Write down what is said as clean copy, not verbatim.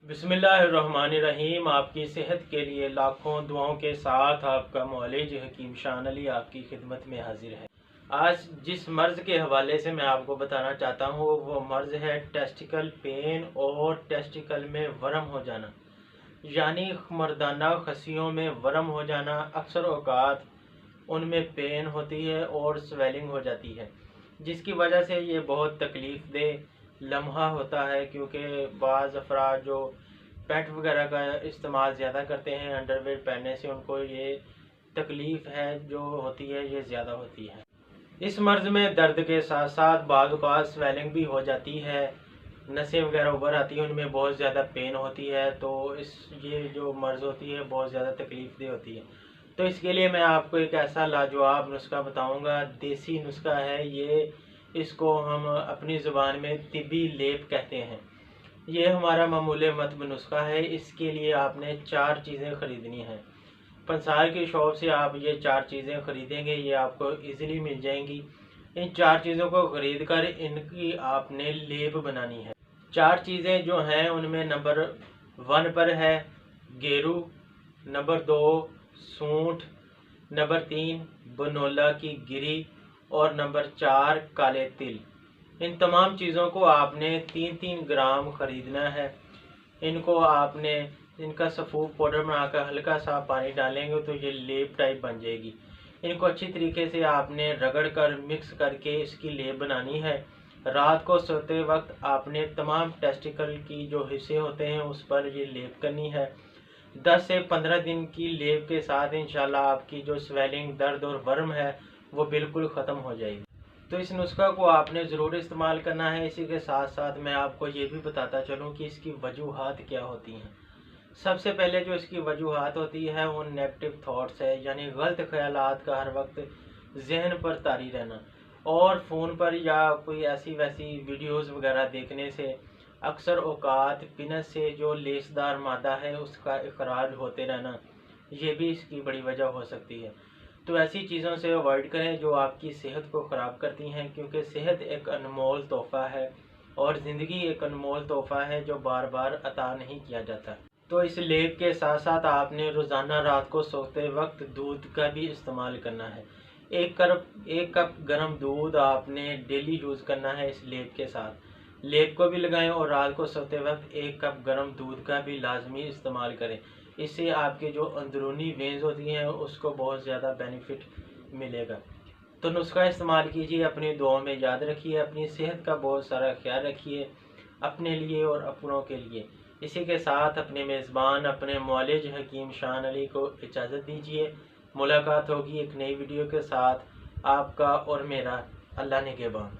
बिस्मिल्लाहिर्रहमानिर्रहीम। आपकी सेहत के लिए लाखों दुआओं के साथ आपका मौलवी हकीम शान अली आपकी खिदमत में हाजिर है। आज जिस मर्ज़ के हवाले से मैं आपको बताना चाहता हूँ वो मर्ज़ है टेस्टिकल पेन और टेस्टिकल में वर्म हो जाना, यानी मर्दाना खसियों में वर्म हो जाना। अक्सर औकात उनमें पेन होती है और स्वेलिंग हो जाती है, जिसकी वजह से ये बहुत तकलीफ़ दे लम्हा होता है, क्योंकि बाज़ अफराद जो पैंट वगैरह का इस्तेमाल ज़्यादा करते हैं, अंडरवेयर पहनने से उनको ये तकलीफ़ है जो होती है ये ज़्यादा होती है। इस मर्ज़ में दर्द के साथ साथ बाज़ औक़ात स्वेलिंग भी हो जाती है, नसें वगैरह उभर आती हैं, उनमें बहुत ज़्यादा पेन होती है। तो ये जो मर्ज़ होती है बहुत ज़्यादा तकलीफ़ दे होती है। तो इसके लिए मैं आपको एक ऐसा लाजवाब नुस्खा बताऊंगा। देसी नुस्खा है ये, इसको हम अपनी ज़ुबान में तिब्बी लेप कहते हैं। ये हमारा मामूले मतब नुस्खा है। इसके लिए आपने 4 चीज़ें ख़रीदनी हैं। पंसार की शॉप से आप ये 4 चीज़ें ख़रीदेंगे, ये आपको इजीली मिल जाएंगी। इन 4 चीज़ों को ख़रीद कर इनकी आपने लेप बनानी है। 4 चीज़ें जो हैं उनमें नंबर 1 पर है गेरू, नंबर 2 सूंठ, नंबर 3 बनोला की गिरी और नंबर 4 काले तिल। इन तमाम चीज़ों को आपने 3-3 ग्राम ख़रीदना है। इनको आपने इनका सफ़ूफ पाउडर बनाकर हल्का सा पानी डालेंगे तो ये लेप टाइप बन जाएगी। इनको अच्छी तरीके से आपने रगड़ कर मिक्स करके इसकी लेप बनानी है। रात को सोते वक्त आपने तमाम टेस्टिकल की जो हिस्से होते हैं उस पर ये लेप करनी है। 10 से 15 दिन की लेप के साथ इंशाल्लाह आपकी जो स्वेलिंग, दर्द और वर्म है वो बिल्कुल ख़त्म हो जाएगी। तो इस नुस्खा को आपने ज़रूर इस्तेमाल करना है। इसी के साथ साथ मैं आपको ये भी बताता चलूँ कि इसकी वजूहात क्या होती हैं। सबसे पहले जो इसकी वजूहात होती है वो नेगेटिव थॉट्स है, यानी गलत ख्यालात का हर वक्त जहन पर तारी रहना, और फ़ोन पर या कोई ऐसी वैसी वीडियोज़ वगैरह देखने से अक्सर औकात पिनस से जो लेसदार मादा है उसका इखराज होते रहना, ये भी इसकी बड़ी वजह हो सकती है। तो ऐसी चीज़ों से अवॉइड करें जो आपकी सेहत को ख़राब करती हैं, क्योंकि सेहत एक अनमोल तोहफ़ा है और ज़िंदगी एक अनमोल तोहफ़ा है जो बार बार अता नहीं किया जाता। तो इस लेप के साथ साथ आपने रोज़ाना रात को सोते वक्त दूध का भी इस्तेमाल करना है। एक कप गर्म दूध आपने डेली यूज़ करना है इस लेप के साथ। लेप को भी लगाएं और रात को सोते वक्त 1 कप गर्म दूध का भी लाजमी इस्तेमाल करें। इससे आपके जो अंदरूनी वेंस होती हैं उसको बहुत ज़्यादा बेनिफिट मिलेगा। तो नुस्खा इस्तेमाल कीजिए, अपनी दुआओं में याद रखिए, अपनी सेहत का बहुत सारा ख्याल रखिए, अपने लिए और अपनों के लिए। इसी के साथ अपने मेज़बान अपने मौलवी हकीम शान अली को इजाज़त दीजिए। मुलाकात होगी एक नई वीडियो के साथ। आपका और मेरा अल्लाह निगहबान।